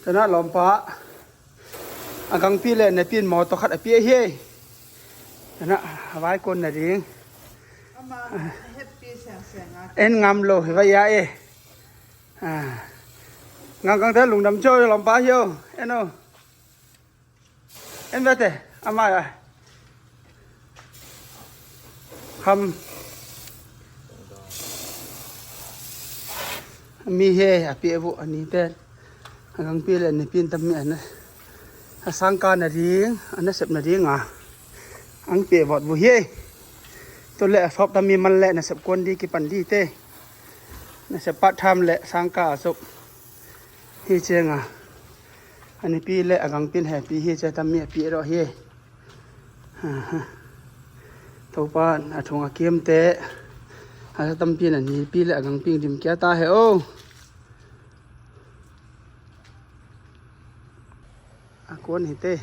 ะนะลอมปะอังกังปีเลยในปีนหมอตขัดเปียเฮะนะไว้คนน่ะดิงเอ็นงามโลไว้ยางามกังเทลุงดำโจ้ลอมปะเฮียวเอ็นโอเอ็นเวทอามาคำมีเฮอเปียบุอันนี้เป็นอังกังปีเลยในปีนตำเมียนะสังการน่ะดิงอันนั้นเสพน่ะดิงอังเปียบอดบุเฮตัวเละชอบตำมีมันแหละนะเสพคนดีกี่ปันดีเต้นะเสพปัดทำแหละสังกาสุกเฮเจงอันนี้ปีเละอังกังปีนแห่ปีเฮเจตำเมียปีรอเฮทุกปานอาทงอาเกียมเตะอาตำปีนอันนี้ปีเละอังกังปีดิมแก่ตาเฮโออากวนเฮเต้